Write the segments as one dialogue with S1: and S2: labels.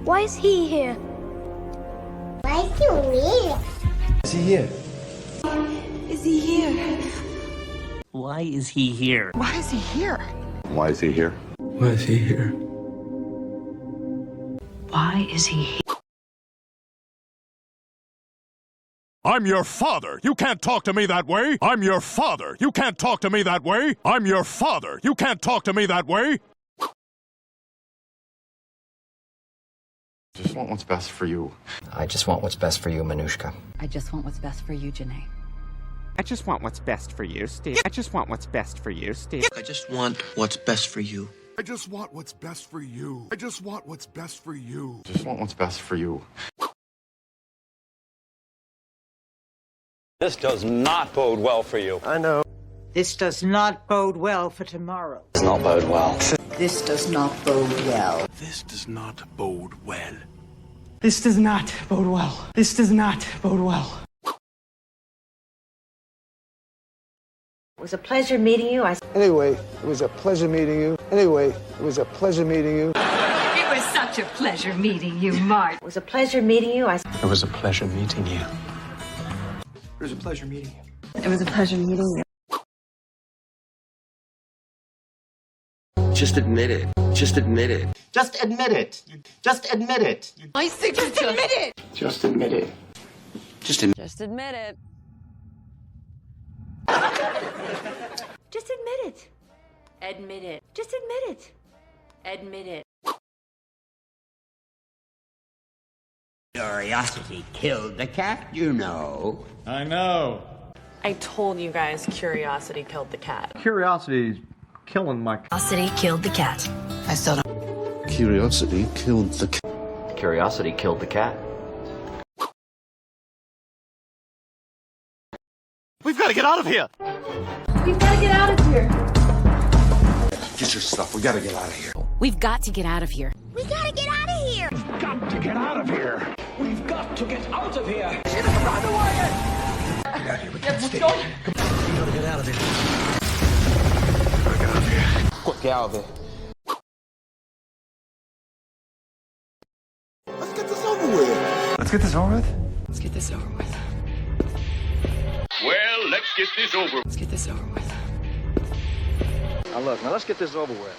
S1: Why is he here?
S2: Why is he here?
S3: Is he here?
S4: Is he here?
S5: Why is he here?
S4: Why is he here?
S6: Why is he here?
S3: Why is he here?
S4: Why is he here?
S7: I'm your father. You can't talk to me that way. I'm your father. You can't talk to me that way. I'm your father. You can't talk to me that way.
S6: Just want what's best for you.
S8: I just want what's best for you, Manushka.
S9: I just want what's best for you, Janae.
S10: I just want what's best for you, Steve. I just want what's best for you, Steve.
S11: I just want what's best for you.
S12: I just want what's best for you. I just want what's best for you.
S6: Just want what's best for you.
S13: This does not bode well for you.
S3: I know.
S4: This does not bode well for tomorrow.
S8: Does not bode well.
S9: This does not bode well.
S12: This does not bode well.
S4: This does not bode well. This does not bode well.
S9: It was a pleasure meeting you.
S3: Anyway, it was a pleasure meeting you. Anyway, it was a pleasure meeting you.
S9: It was such a pleasure meeting you, Mark. It was a pleasure meeting you.
S8: It was a pleasure meeting you.
S3: It was a pleasure meeting you.
S9: It was a pleasure meeting you.
S11: Just admit it. Just admit it.
S13: Just admit it. Just admit it.
S9: I say just admit it.
S3: Just admit it.
S11: Just admit it.
S9: Just admit it. Just admit it. Admit it. Just admit it. Admit it.
S5: Curiosity killed the cat, you know.
S13: I know.
S14: I told you guys curiosity killed the cat.
S13: Curiosity's killing my
S9: Curiosity killed the cat. I still don't.
S6: Curiosity killed the cat.
S8: Curiosity killed the cat.
S13: We've got to get out of here.
S14: We've got to get out of here.
S12: Get your stuff. We gotta get out of here.
S9: We've got to get out of here.
S2: We gotta get out of here.
S13: Got to get out of here. We've got to get out of here.
S12: Get out of here. We can't stay.
S11: We gotta get out of here.
S12: Get out of here.
S13: Quick, get out of here.
S12: Let's get this over with.
S3: Let's get this over with.
S9: Let's get this over with.
S7: Well, let's get this over.
S9: Let's get this over with.
S13: Now look, let's get this over with.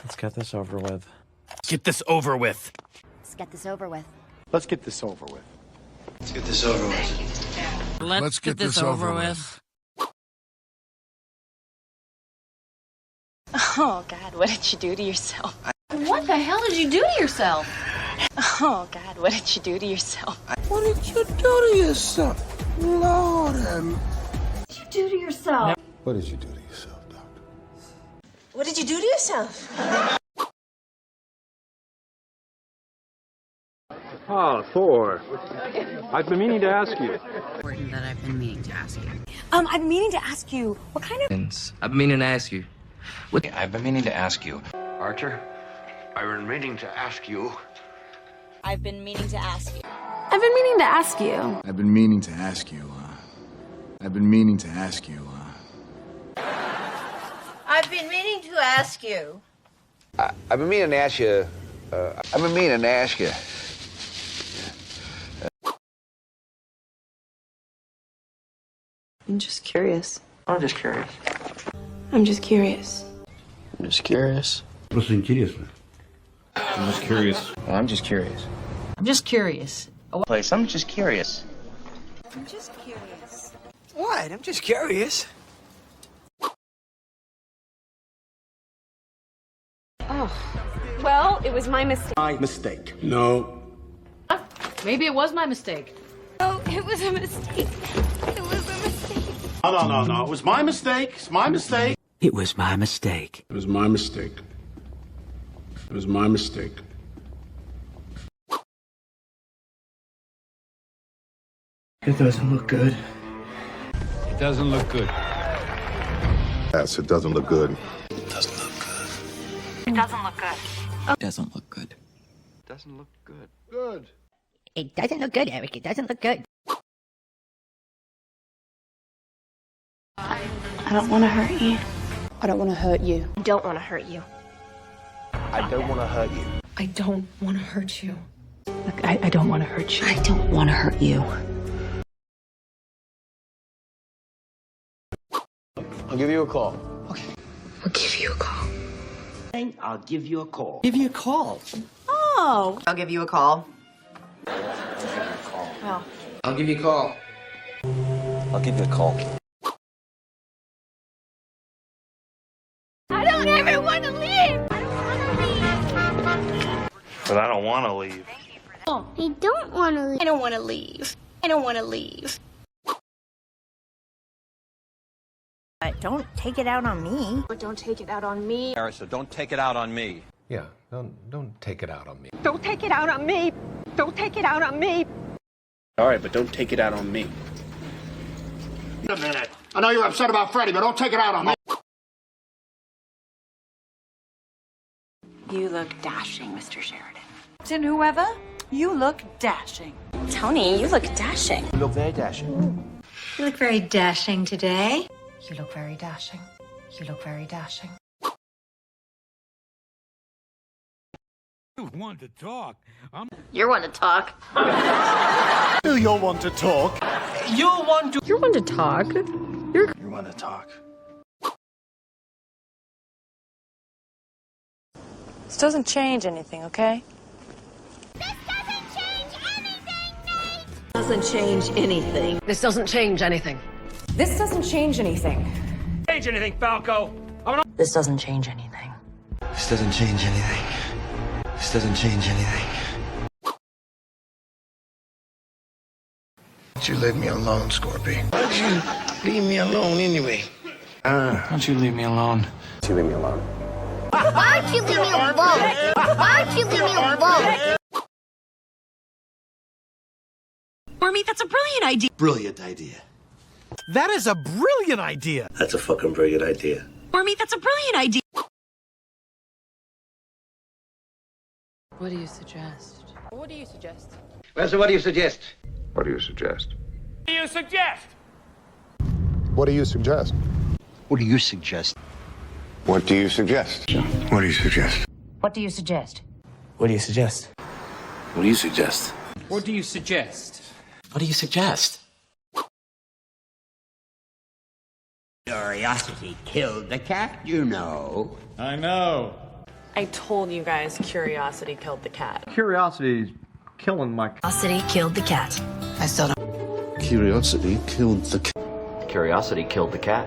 S3: Let's get this over with.
S7: Get this over with.
S2: Let's get this over with.
S3: Let's get this over with.
S11: Let's get this over with.
S12: Let's get this over with.
S14: Oh, God, what did you do to yourself?
S9: What the hell did you do to yourself?
S14: Oh, God, what did you do to yourself?
S12: What did you do to yourself? Lord,
S9: What did you do to yourself?
S12: what did you do to yourself, Doctor?
S14: What did you do to yourself?
S13: Ah, Thor. I've been meaning to ask you.
S9: That I've been meaning to ask you.
S14: I've been meaning to ask you, what kind of...
S11: I've been meaning to ask you.
S8: I've been meaning to ask you.
S11: Archer, I've been meaning to ask you.
S14: I've been meaning to ask you.
S1: I've been meaning to ask you.
S12: I've been meaning to ask you. I've been meaning to ask you.
S4: I've been meaning to ask you.
S13: I've been meaning to ask you. I've been meaning to ask you.
S14: I'm just curious.
S8: I'm just curious.
S14: I'm just curious.
S8: I'm just curious.
S6: Listen, seriously. I'm just curious.
S8: I'm just curious.
S9: I'm just curious.
S8: Place. I'm just curious.
S4: I'm just curious.
S3: What? I'm just curious.
S14: Oh, well, it was my mistake.
S3: My mistake.
S12: No.
S9: Maybe it was my mistake.
S14: Oh, it was a mistake. It was a mistake.
S13: No. It was my mistake. It's my mistake.
S5: It was my mistake.
S12: It was my mistake. It was my mistake.
S3: It doesn't look good.
S7: It doesn't look good.
S6: Yes, it doesn't look good.
S11: It doesn't look good.
S14: It doesn't look good.
S11: It doesn't look good.
S13: Doesn't look good.
S12: Good.
S2: It doesn't look good, Eric. It doesn't look good.
S14: I don't want to hurt you.
S9: I don't want to hurt you.
S14: I don't want to hurt you.
S13: I don't want to hurt you.
S14: I don't want to hurt you.
S9: Look, I don't want to hurt you.
S14: I don't want to hurt you.
S8: I'll give you a call.
S14: I'll give you a call.
S5: I'll give you a call.
S4: Give you a call.
S14: Oh.
S9: I'll give you a call. Well,
S11: I'll give you a call.
S8: I'll give you a call.
S14: I don't ever want to leave.
S7: But I don't want to leave.
S2: I don't want to leave.
S14: I don't want to leave. I don't want to leave.
S2: Don't take it out on me.
S14: But don't take it out on me.
S8: So don't take it out on me.
S11: Yeah, don't take it out on me.
S14: Don't take it out on me. Don't take it out on me.
S8: All right, but don't take it out on me.
S3: Wait a minute. I know you're upset about Freddie, but don't take it out on me.
S9: you look dashing, Mr. Sheridan.
S14: And whoever, you look dashing.
S2: Tony, you look dashing.
S8: You look very dashing.
S14: You look very dashing today. You look very dashing. You look very dashing.
S7: You want to talk?
S2: You're one to talk.
S3: Do you want to talk?
S14: You're one to talk.
S8: You want to talk?
S9: This doesn't change anything, okay?
S2: Doesn't change anything.
S14: This doesn't change anything.
S9: This doesn't change anything.
S5: Change anything, Falco.
S9: This doesn't change anything.
S11: This doesn't change anything. This doesn't change anything.
S3: Why don't you leave me alone, Scorpion? Why don't you leave me alone anyway?
S11: Don't you leave me alone.
S8: You leave me alone.
S2: Why don't you leave me alone? Why don't you leave me alone?
S14: Marmee, that's a brilliant idea.
S11: Brilliant idea.
S4: That is a brilliant idea.
S11: That's a fucking brilliant idea.
S14: Marmee, that's a brilliant idea.
S9: What do you suggest?
S2: What do you suggest?
S13: Well, so what do you suggest?
S6: What do you suggest?
S5: What do you suggest?
S6: What do you suggest?
S5: What do you suggest?
S6: What do you suggest? What do you suggest?
S2: What do you suggest?
S8: What do you suggest?
S11: What do you suggest?
S5: What do you suggest?
S11: What do you suggest?
S5: Curiosity killed the cat, you know.
S4: I know.
S9: I told you guys curiosity killed the cat.
S8: Curiosity's killing my...
S2: Curiosity killed the cat.
S14: I still don't.
S6: Curiosity killed the cat.
S8: Curiosity killed the cat.